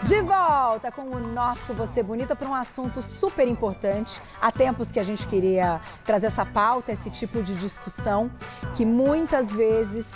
De volta com o nosso Você Bonita para um assunto super importante. Há tempos que a gente queria trazer essa pauta, esse tipo de discussão que muitas vezes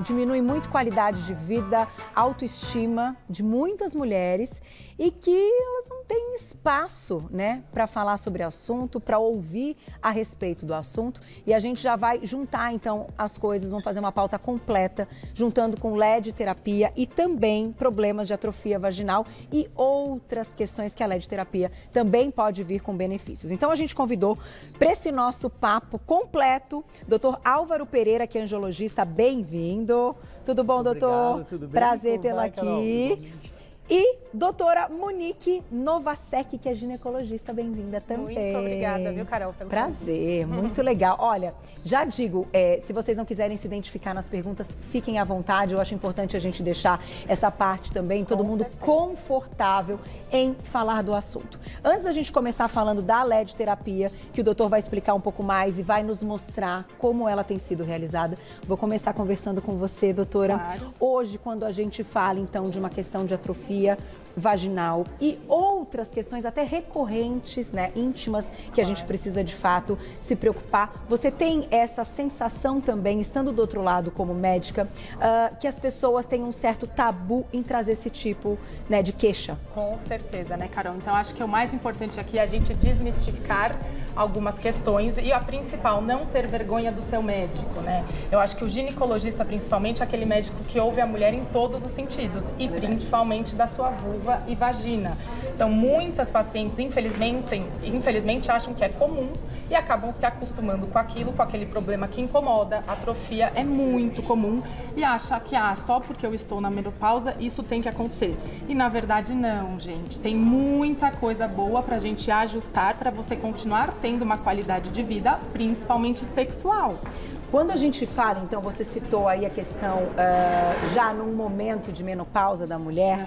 diminui muito a qualidade de vida, autoestima de muitas mulheres e que elas não têm espaço, né, para falar sobre o assunto, para ouvir a respeito do assunto. E a gente já vai juntar então as coisas, vamos fazer uma pauta completa, juntando com LED terapia e também problemas de atrofia vaginal e outras questões que a LED terapia também pode vir com benefícios. Então a gente convidou para esse nosso papo completo Dr. Álvaro Pereira, que é angiologista. Bem-vindo. Tudo bom, doutor? Obrigado, tudo bem? Prazer tê-la aqui. Carol? E doutora Monique Novacek, que é ginecologista, bem-vinda também. Muito obrigada, viu, Carol? Pelo prazer, muito legal. Olha, já digo, se vocês não quiserem se identificar nas perguntas, fiquem à vontade. Eu acho importante a gente deixar essa parte também, todo mundo confortável em falar do assunto. Antes da gente começar falando da LED terapia, que o doutor vai explicar um pouco mais e vai nos mostrar como ela tem sido realizada, vou começar conversando com você, doutora. Claro. Hoje, quando a gente fala, então, de uma questão de atrofia vaginal e outras questões até recorrentes, né, íntimas, que a gente precisa de fato se preocupar. Você tem essa sensação também, estando do outro lado como médica, que as pessoas têm um certo tabu em trazer esse tipo, né, de queixa? Com certeza, né, Carol? Então, acho que o mais importante aqui é a gente desmistificar algumas questões e a principal, não ter vergonha do seu médico, né? Eu acho que o ginecologista, principalmente, é aquele médico que ouve a mulher em todos os sentidos e principalmente da sua vulva e vagina. Então, muitas pacientes, infelizmente, acham que é comum e acabam se acostumando com aquilo, com aquele problema que incomoda. A atrofia é muito comum e acha que só porque eu estou na menopausa isso tem que acontecer. E na verdade não, gente. Tem muita coisa boa pra gente ajustar para você continuar tendo uma qualidade de vida, principalmente sexual. Quando a gente fala, então, você citou aí a questão já num momento de menopausa da mulher,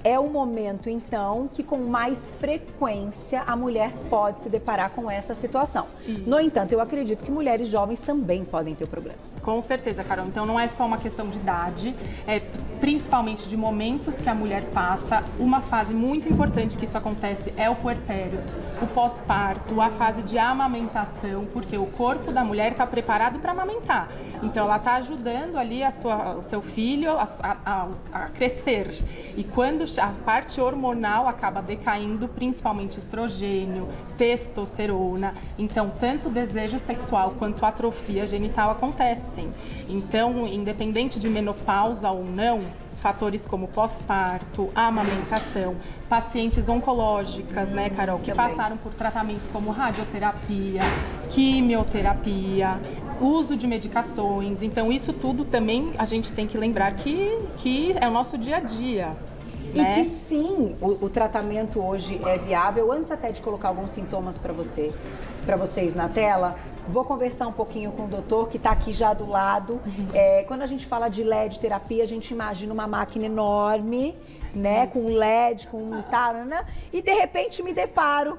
é o momento, então, que com mais frequência a mulher pode se deparar com essa situação. Isso. No entanto, eu acredito que mulheres jovens também podem ter o problema. Com certeza, Carol. Então, não é só uma questão de idade, é principalmente de momentos que a mulher passa. Uma fase muito importante que isso acontece é o puerpério, o pós-parto, a fase de amamentação, porque o corpo da mulher está preparado para amamentar. Então, ela está ajudando ali o seu filho a crescer. E quando a parte hormonal acaba decaindo, principalmente estrogênio, testosterona, então tanto o desejo sexual quanto a atrofia genital acontecem. Então, independente de menopausa ou não, fatores como pós-parto, amamentação, pacientes oncológicas, né, Carol, que passaram por tratamentos como radioterapia, quimioterapia, uso de medicações. Então, isso tudo também a gente tem que lembrar que é o nosso dia a dia. E que sim, o tratamento hoje é viável. Antes até de colocar alguns sintomas para vocês na tela, vou conversar um pouquinho com o doutor que está aqui já do lado. Quando a gente fala de LED terapia, a gente imagina uma máquina enorme, né, com LED, com tarana, e de repente me deparo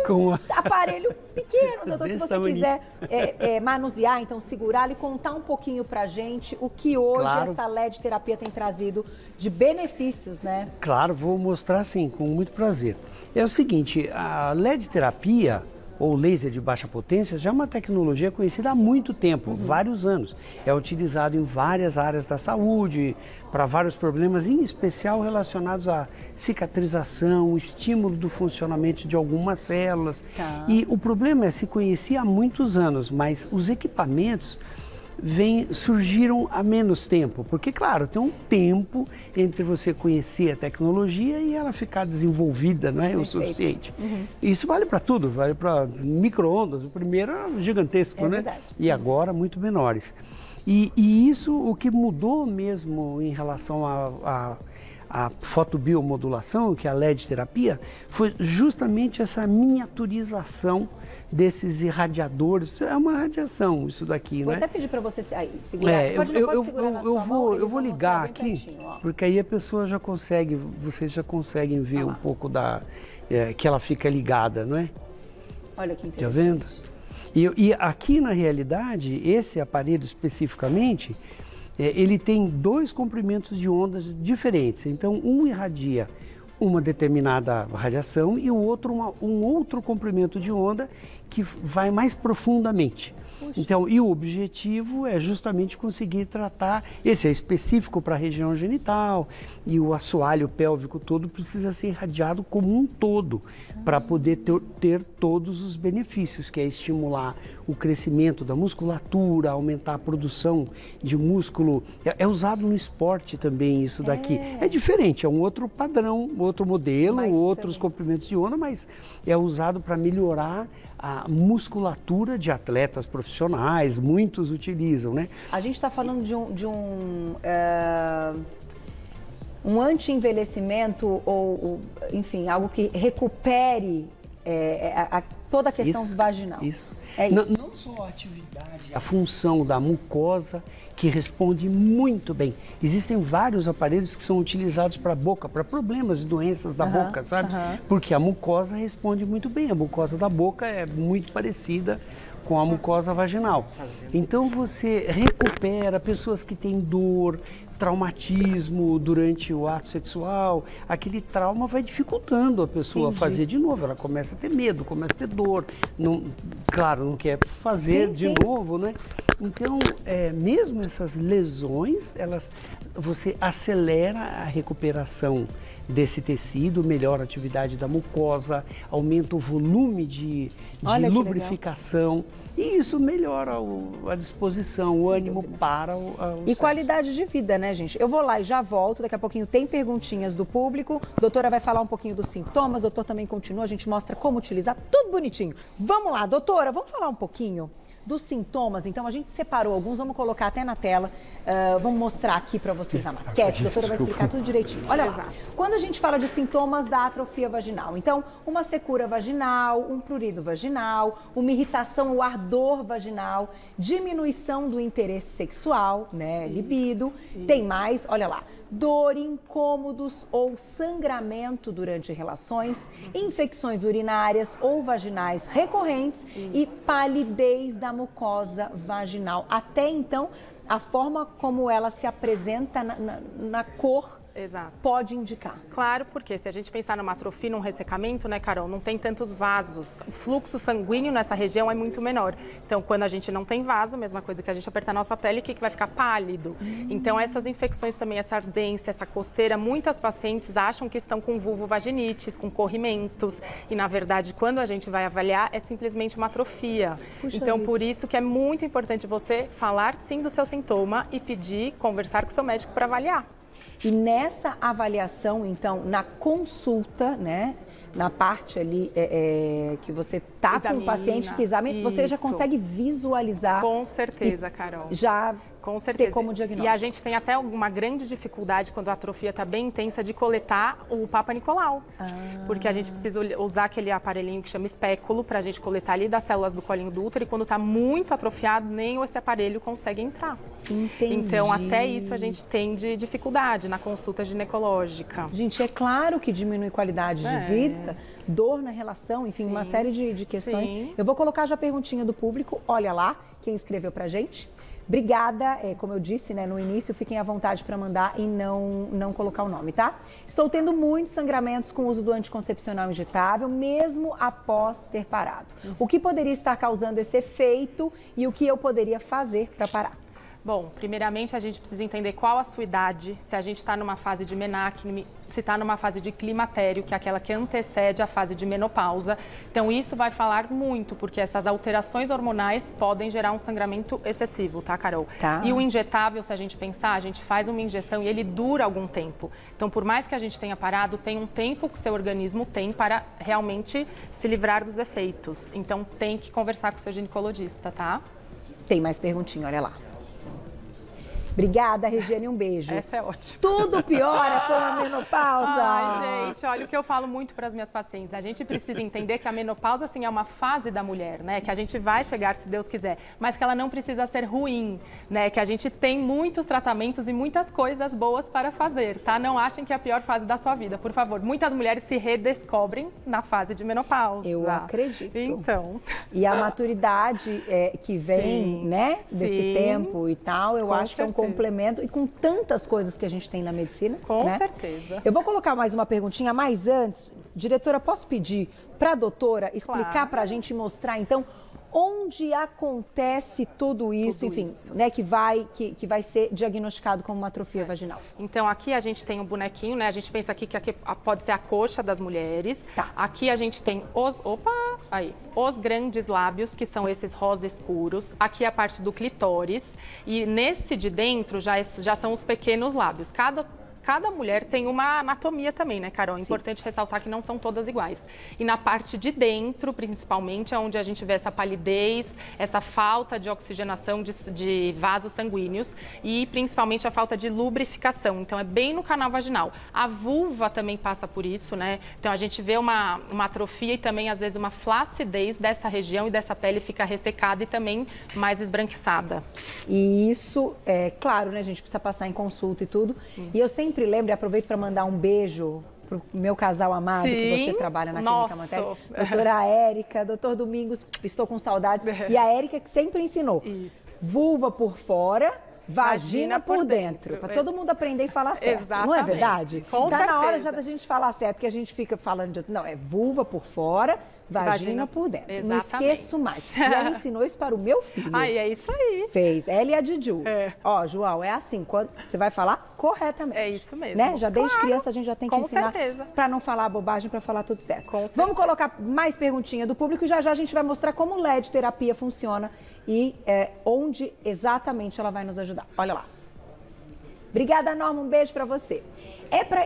com um aparelho pequeno, doutor. Se você quiser manusear, então segurá-lo e contar um pouquinho pra gente o que hoje essa LED terapia tem trazido de benefícios, né? Claro, vou mostrar sim, com muito prazer. É o seguinte, a LED terapia ou laser de baixa potência já é uma tecnologia conhecida há muito tempo, vários anos. É utilizado em várias áreas da saúde, para vários problemas, em especial relacionados à cicatrização, estímulo do funcionamento de algumas células. E o problema se conhecia há muitos anos, mas os equipamentos surgiram há menos tempo, porque claro, tem um tempo entre você conhecer a tecnologia e ela ficar desenvolvida, não é o suficiente. Isso vale para tudo, vale para micro-ondas, o primeiro era gigantesco, né? Verdade. E agora muito menores. E isso, o que mudou mesmo em relação a fotobiomodulação, que é a LED terapia, foi justamente essa miniaturização desses irradiadores. É uma radiação isso daqui, vou né? Vou até pedir para você segurar. Eu vou ligar aqui, porque aí a pessoa já consegue, vocês já conseguem ver um pouco que ela fica ligada, não é? Olha que interessante. Já vendo? E aqui, na realidade, esse aparelho especificamente, ele tem dois comprimentos de ondas diferentes. Então, um irradia uma determinada radiação e o outro um outro comprimento de onda que vai mais profundamente. Então, e o objetivo é justamente conseguir tratar, esse é específico para a região genital, e o assoalho pélvico todo precisa ser irradiado como um todo, para poder ter todos os benefícios, que é estimular o crescimento da musculatura, aumentar a produção de músculo. É usado no esporte também isso daqui. É diferente, é um outro padrão, outro modelo, outros comprimentos de onda, mas é usado para melhorar a musculatura de atletas profissionais, muitos utilizam, né? A gente está falando de um anti-envelhecimento ou, enfim, algo que recupere toda a questão vaginal. Isso. É isso. Não só a atividade, a função da mucosa, que responde muito bem. Existem vários aparelhos que são utilizados para a boca, para problemas e doenças da boca, sabe? Porque a mucosa responde muito bem. A mucosa da boca é muito parecida com a mucosa vaginal. Então você recupera pessoas que têm dor, traumatismo durante o ato sexual, aquele trauma vai dificultando a pessoa a fazer de novo, ela começa a ter medo, começa a ter dor, claro, não quer fazer de novo, né? Então, mesmo essas lesões, você acelera a recuperação desse tecido, melhora a atividade da mucosa, aumenta o volume de lubrificação. E isso melhora a disposição, o ânimo para o E sexo. Qualidade de vida, né, gente? Eu vou lá e já volto. Daqui a pouquinho tem perguntinhas do público. A doutora vai falar um pouquinho dos sintomas. O doutor também continua. A gente mostra como utilizar. Tudo bonitinho. Vamos lá, doutora. Vamos falar um pouquinho dos sintomas. Então, a gente separou alguns. Vamos colocar até na tela. Vamos mostrar aqui para vocês a maquete. A doutora vai explicar tudo direitinho. Olha lá. Quando a gente fala de sintomas da atrofia vaginal, então, uma secura vaginal, um prurido vaginal, uma irritação ou ardor vaginal, diminuição do interesse sexual, né, libido. Tem mais, olha lá. Dor, incômodos ou sangramento durante relações, infecções urinárias ou vaginais recorrentes e palidez da mucosa vaginal. Até então, a forma como ela se apresenta na cor pode indicar. Claro, porque se a gente pensar numa atrofia, num ressecamento, né, Carol, não tem tantos vasos. O fluxo sanguíneo nessa região é muito menor. Então, quando a gente não tem vaso, mesma coisa que a gente apertar a nossa pele, o que vai ficar pálido. Então, essas infecções também, essa ardência, essa coceira, muitas pacientes acham que estão com vulvovaginites, com corrimentos. E, na verdade, quando a gente vai avaliar, é simplesmente uma atrofia. Então, por isso que é muito importante você falar sim do seu sintoma e conversar com o seu médico para avaliar. E nessa avaliação, então, na consulta, né, na parte ali que você está com o paciente que examina, você já consegue visualizar. Com certeza, Carol. Já com certeza. ter como diagnóstico. E a gente tem até uma grande dificuldade quando a atrofia está bem intensa de coletar o Papa Nicolau. Porque a gente precisa usar aquele aparelhinho que chama espéculo para a gente coletar ali das células do colinho do útero e quando está muito atrofiado, nem esse aparelho consegue entrar. Entendi. Então, até isso a gente tem de dificuldade na consulta ginecológica. Gente, é claro que diminui qualidade de vida, dor na relação, enfim, uma série de questões. Sim. Eu vou colocar já a perguntinha do público. Olha lá, quem escreveu pra gente. Obrigada, como eu disse, né, no início, fiquem à vontade para mandar e não colocar o nome, tá? Estou tendo muitos sangramentos com o uso do anticoncepcional injetável, mesmo após ter parado. O que poderia estar causando esse efeito e o que eu poderia fazer para parar? Bom, primeiramente a gente precisa entender qual a sua idade, se a gente está numa fase de menacne, se está numa fase de climatério, que é aquela que antecede a fase de menopausa. Então isso vai falar muito, porque essas alterações hormonais podem gerar um sangramento excessivo, tá, Carol? Tá. E o injetável, se a gente pensar, a gente faz uma injeção e ele dura algum tempo. Então por mais que a gente tenha parado, tem um tempo que o seu organismo tem para realmente se livrar dos efeitos. Então tem que conversar com o seu ginecologista, tá? Tem mais perguntinha, olha lá. Obrigada, Regiane, um beijo. Essa é ótima. Tudo piora com a menopausa. Ai, gente, olha o que eu falo muito para as minhas pacientes. A gente precisa entender que a menopausa, assim, é uma fase da mulher, né? Que a gente vai chegar, se Deus quiser, mas que ela não precisa ser ruim, né? Que a gente tem muitos tratamentos e muitas coisas boas para fazer, tá? Não achem que é a pior fase da sua vida, por favor. Muitas mulheres se redescobrem na fase de menopausa. Eu acredito. Então. E a maturidade que vem, sim, né? Desse sim, tempo e tal, eu acho que é um complemento e com tantas coisas que a gente tem na medicina. Com né? certeza. Eu vou colocar mais uma perguntinha, mas antes, diretora, posso pedir para a doutora explicar para a gente e mostrar, então, onde acontece tudo isso, enfim, né, que vai ser diagnosticado como uma atrofia vaginal. Então, aqui a gente tem um bonequinho, né? A gente pensa aqui que aqui pode ser a coxa das mulheres. Tá. Aqui a gente tem os grandes lábios, que são esses rosa escuros. Aqui a parte do clitóris. E nesse de dentro já são os pequenos lábios. Cada mulher tem uma anatomia também, né, Carol? É importante ressaltar que não são todas iguais. E na parte de dentro, principalmente, é onde a gente vê essa palidez, essa falta de oxigenação de vasos sanguíneos e principalmente a falta de lubrificação. Então, é bem no canal vaginal. A vulva também passa por isso, né? Então, a gente vê uma atrofia e também, às vezes, uma flacidez dessa região e dessa pele fica ressecada e também mais esbranquiçada. E isso, é claro, né, a gente precisa passar em consulta e tudo. E eu sempre lembro e aproveito para mandar um beijo pro meu casal amado, que você trabalha na Clínica Mantelli. Doutora Érica, doutor Domingos, estou com saudades. E a Érica que sempre ensinou. Vulva por fora, vagina por dentro. Para todo mundo aprender e falar certo. Exatamente. Não é verdade? Com Tá certeza. na hora já da gente falar certo, que a gente fica falando de outro. Não, é vulva por fora, vagina por dentro. Exatamente. Não esqueço mais. E ela ensinou isso para o meu filho. Ai, é isso aí. Fez. Ela e a Diju. É. Ó, João, é assim, quando você vai falar corretamente. É isso mesmo. Né? Já desde Claro, criança a gente já tem que com ensinar certeza. para não falar bobagem, para falar tudo certo. Com certeza. Vamos colocar mais perguntinha do público e já a gente vai mostrar como o LED terapia funciona e onde exatamente ela vai nos ajudar. Olha lá. Obrigada, Norma. Um beijo para você.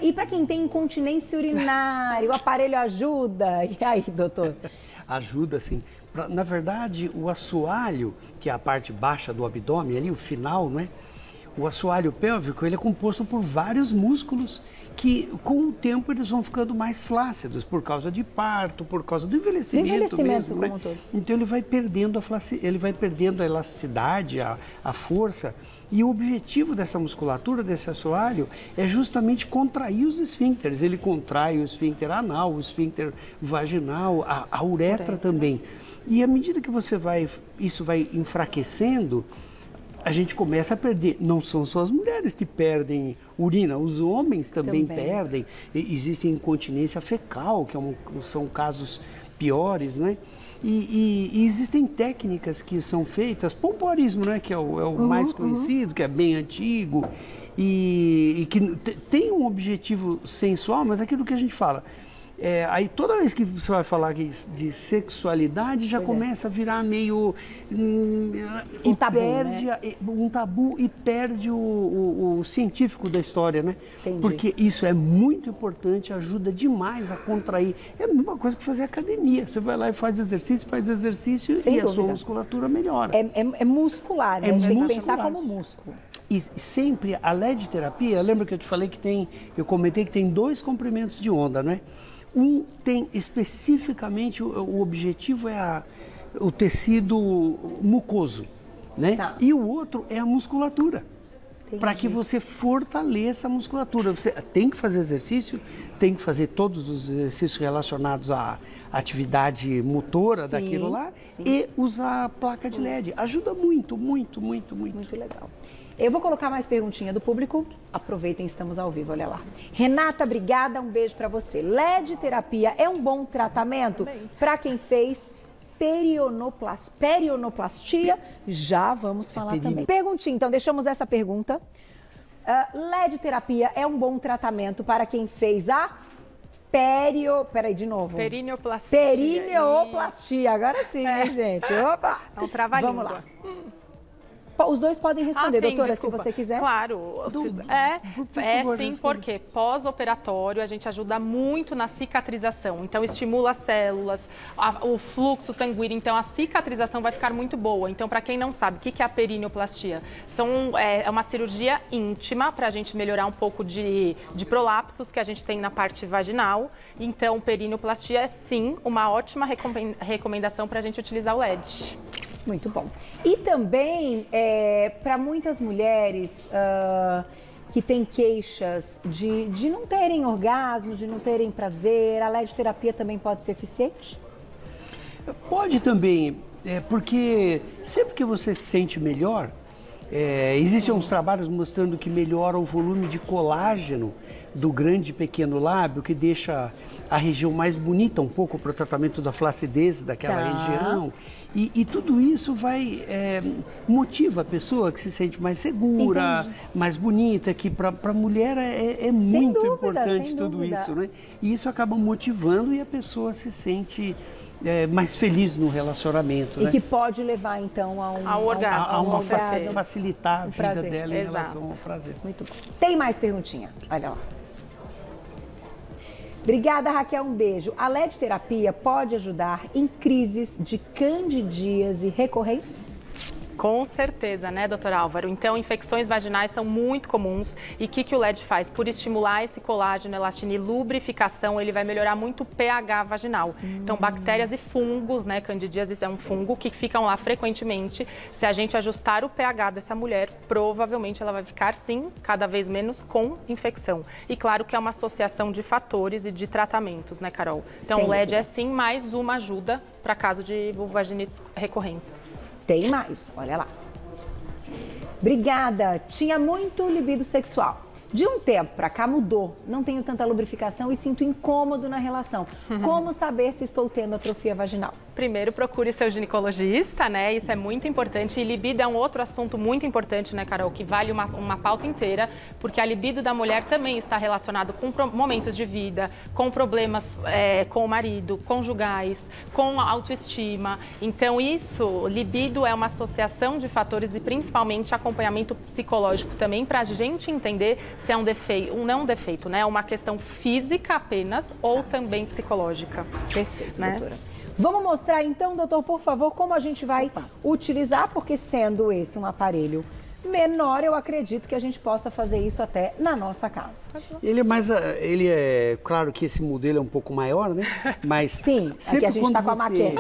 E para quem tem incontinência urinária, o aparelho ajuda? E aí, doutor? Ajuda, sim. Na verdade, o assoalho, que é a parte baixa do abdômen, ali o final, né? O assoalho pélvico, ele é composto por vários músculos que, com o tempo, eles vão ficando mais flácidos por causa de parto, por causa do envelhecimento mesmo, como né? todo. Então, ele vai perdendo a elasticidade, a força. E o objetivo dessa musculatura, desse assoalho, é justamente contrair os esfíncteres. Ele contrai o esfíncter anal, o esfíncter vaginal, a uretra também. E à medida que isso vai enfraquecendo, a gente começa a perder. Não são só as mulheres que perdem urina, os homens também perdem. Existe incontinência fecal, que são casos piores, né? E existem técnicas que são feitas, pompoarismo, né, que é o mais conhecido, que é bem antigo, e que tem um objetivo sensual, mas é aquilo que a gente fala. Aí toda vez que você vai falar de sexualidade, já começa a virar meio... Um tabu, né? Um tabu e perde o científico da história, né? Entendi. Porque isso é muito importante, ajuda demais a contrair. É a mesma coisa que fazer academia. Você vai lá e faz exercício Sem e a dúvida. sua musculatura melhora. É muscular, né? A gente tem que pensar como músculo. E sempre a LED terapia, lembra que eu te falei eu comentei que tem 2 comprimentos de onda, né? Um tem especificamente, o objetivo é o tecido mucoso, né? Tá. E o outro é a musculatura, para que você fortaleça a musculatura. Você tem que fazer exercício, tem que fazer todos os exercícios relacionados à atividade motora daquilo lá e usar a placa de LED. Ajuda muito, muito, muito, muito. Muito legal. Eu vou colocar mais perguntinha do público. Aproveitem, estamos ao vivo, olha lá. Renata, obrigada, um beijo para você. LED terapia é um bom tratamento para quem fez perionoplastia? Já vamos falar também. Perguntinha, então deixamos essa pergunta. LED terapia é um bom tratamento para quem fez a peraí, de novo. Perineoplastia. Perineoplastia, agora sim, hein, gente? Opa! É um trava-língua. Vamos lá. Os dois podem responder, sim, doutora, desculpa. se você quiser. Claro, por favor, sim, porque pós-operatório a gente ajuda muito na cicatrização. Então, estimula as células, o fluxo sanguíneo. Então, a cicatrização vai ficar muito boa. Então, para quem não sabe, o que é a perineoplastia? É uma cirurgia íntima para a gente melhorar um pouco de prolapsos que a gente tem na parte vaginal. Então, perineoplastia é, sim, uma ótima recomendação para a gente utilizar o LED. Muito bom. E também, para muitas mulheres que têm queixas de não terem orgasmos, de não terem prazer, a LED terapia também pode ser eficiente? Pode também, porque sempre que você se sente melhor, Existem uns trabalhos mostrando que melhora o volume de colágeno do grande e pequeno lábio, que deixa a região mais bonita um pouco para o tratamento da flacidez daquela região. E tudo isso motiva a pessoa que se sente mais segura, mais bonita, que para a mulher é muito importante tudo isso, né? E isso acaba motivando e a pessoa se sente mais feliz no relacionamento. E né? que pode levar, então, ao orgasmo. Facilitar a vida dela em relação ao prazer. Muito bom. Tem mais perguntinha? Olha lá. Obrigada, Raquel. Um beijo. A LED terapia pode ajudar em crises de candidíase recorrentes? Com certeza, né, doutor Álvaro? Então, infecções vaginais são muito comuns. E o que o LED faz? Por estimular esse colágeno, elastina e lubrificação, ele vai melhorar muito o pH vaginal. Então, bactérias e fungos, né, candidíase é um fungo que ficam lá frequentemente. Se a gente ajustar o pH dessa mulher, provavelmente ela vai ficar, sim, cada vez menos com infecção. E claro que é uma associação de fatores e de tratamentos, né, Carol? Então, o LED é, sim, mais uma ajuda para caso de vulvaginites recorrentes. Tem mais, olha lá. Obrigada, tinha muito libido sexual. De um tempo pra cá mudou, não tenho tanta lubrificação e sinto incômodo na relação. Como saber se estou tendo atrofia vaginal? Primeiro, procure seu ginecologista, né? Isso é muito importante. E libido é um outro assunto muito importante, né, Carol? Que vale uma pauta inteira, porque a libido da mulher também está relacionado com momentos de vida, com problemas com o marido, conjugais, com a autoestima. Então, libido é uma associação de fatores e principalmente acompanhamento psicológico também, para a gente entender se é um defeito, não um defeito, né? É uma questão física apenas ou também psicológica. Perfeito, né? doutora. Vamos mostrar então, doutor, por favor, como a gente vai utilizar, porque sendo esse um aparelho menor, eu acredito que a gente possa fazer isso até na nossa casa. Ele é claro que esse modelo é um pouco maior, né? Mas sim, aqui a gente está com a maquete.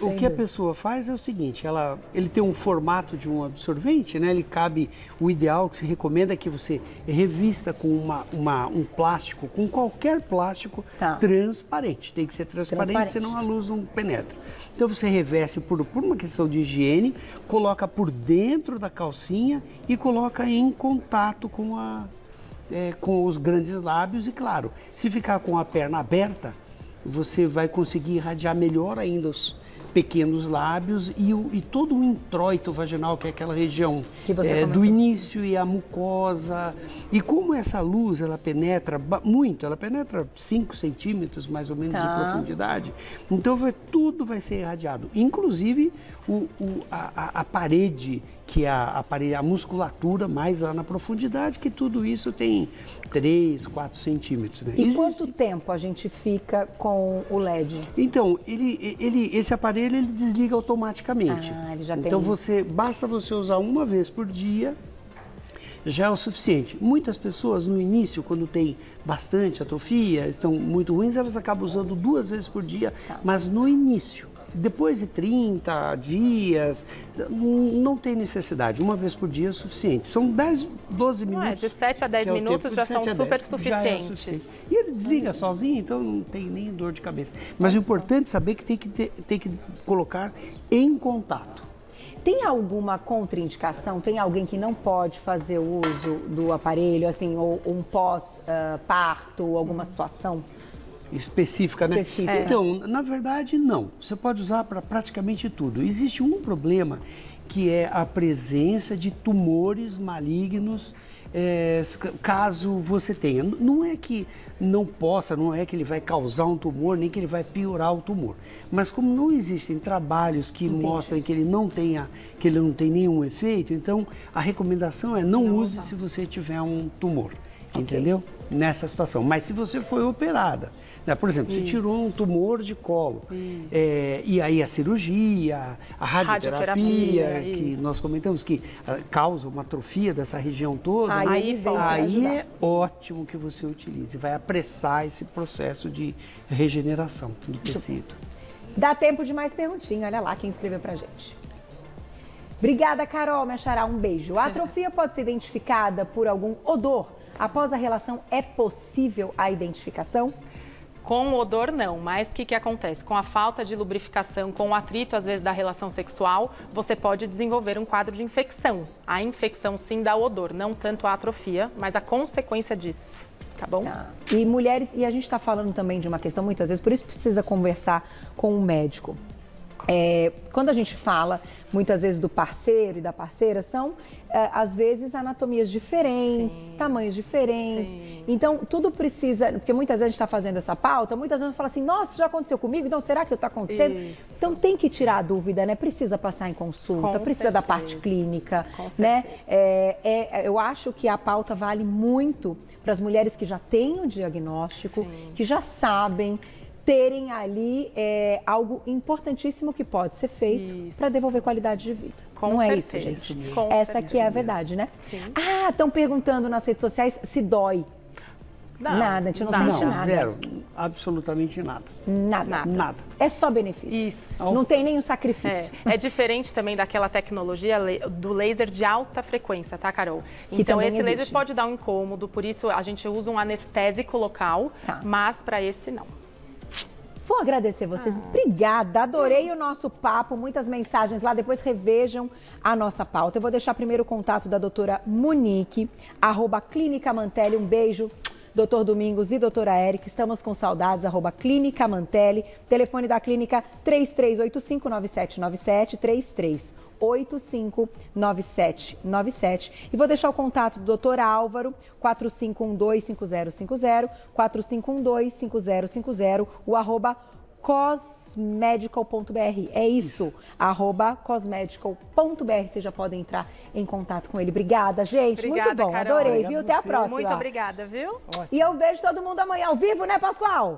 O que a pessoa faz é o seguinte, ele tem um formato de um absorvente, né? Ele cabe, o ideal que se recomenda é que você revista com um plástico, com qualquer plástico transparente. Tem que ser transparente, senão a luz não penetra. Então você reveste por uma questão de higiene, coloca por dentro da calcinha e coloca em contato com os grandes lábios. E claro, se ficar com a perna aberta, você vai conseguir irradiar melhor ainda os pequenos lábios e todo o introito vaginal, que é aquela região do início e a mucosa. E como essa luz, ela penetra muito, ela penetra 5 centímetros mais ou menos de profundidade, então tudo vai ser irradiado, inclusive a parede, que é a musculatura mais lá na profundidade, que tudo isso tem 3, 4 centímetros. Né? E quanto tempo a gente fica com o LED? Então, esse aparelho ele desliga automaticamente. Ele já então tem... basta você usar uma vez por dia, já é o suficiente. Muitas pessoas no início, quando tem bastante atrofia, estão muito ruins, elas acabam usando 2 vezes por dia, mas no início. Depois de 30 dias, não tem necessidade. Uma vez por dia é suficiente. São 10, 12 minutos. De 7 a 10 minutos já são super suficientes. E ele desliga sozinho, então não tem nem dor de cabeça. Mas o importante é saber que tem que colocar em contato. Tem alguma contraindicação? Tem alguém que não pode fazer o uso do aparelho, assim, ou um pós-parto, alguma situação específica, né? Então, na verdade, não. Você pode usar para praticamente tudo. Existe um problema, que é a presença de tumores malignos, caso você tenha. Não é que não possa, não é que ele vai causar um tumor, nem que ele vai piorar o tumor. Mas como não existem trabalhos que mostrem que ele não tem nenhum efeito, então a recomendação é não use se você tiver um tumor. Entendeu? Nessa situação. Mas se você foi operada, né? Por exemplo, você tirou um tumor de colo, e aí a cirurgia, a radioterapia, que nós comentamos que causa uma atrofia dessa região toda, aí é ótimo que você utilize, vai apressar esse processo de regeneração do tecido. Dá tempo de mais perguntinha, olha lá quem escreveu pra gente. Obrigada, Carol, minha xará, um beijo. A atrofia pode ser identificada por algum odor? Após a relação, é possível a identificação? Com o odor, não. Mas o que acontece? Com a falta de lubrificação, com o atrito, às vezes, da relação sexual, você pode desenvolver um quadro de infecção. A infecção, sim, dá o odor, não tanto a atrofia, mas a consequência disso. Tá bom? Tá. E mulheres, e a gente está falando também de uma questão, muitas vezes, por isso precisa conversar com um médico. Quando a gente fala, muitas vezes, do parceiro e da parceira, são, às vezes, anatomias diferentes, sim, tamanhos diferentes. Sim. Então, tudo precisa, porque muitas vezes a gente está fazendo essa pauta, muitas vezes fala assim, nossa, isso já aconteceu comigo, então será que está acontecendo? Isso. Então, tem que tirar a dúvida, né? Precisa passar em consulta, precisa da parte clínica, né? Eu acho que a pauta vale muito para as mulheres que já têm o diagnóstico, sim, que já sabem, terem ali algo importantíssimo que pode ser feito para devolver qualidade de vida. Com Não certeza. É isso, gente? Com Essa certeza. aqui é a verdade, né? Sim. Ah, estão perguntando nas redes sociais se dói. Não, nada, a gente não sente nada. Zero. Absolutamente nada. Nada. É só benefício. Isso. Não tem nenhum sacrifício. É diferente também daquela tecnologia do laser de alta frequência, tá, Carol? Que então, também esse laser existe. pode dar um incômodo, por isso a gente usa um anestésico local, Tá. mas para esse não. Vou agradecer vocês. Obrigada. Adorei o nosso papo. Muitas mensagens lá. Depois revejam a nossa pauta. Eu vou deixar primeiro o contato da doutora Monique, @Clínica Mantelli. Um beijo, doutor Domingos e doutora Érica. Estamos com saudades, @Clínica Mantelli. Telefone da clínica 3385-9797, 3385-9797. E vou deixar o contato do doutor Álvaro, 4512-5050, 4512-5050, o @cosmedical.br. É isso, @cosmedical.br. Vocês já podem entrar em contato com ele. Obrigada, gente. Obrigada, muito bom, Carol. adorei, Obrigado viu? Até a você. próxima. Muito obrigada, viu? E eu vejo todo mundo amanhã ao vivo, né, Pascoal?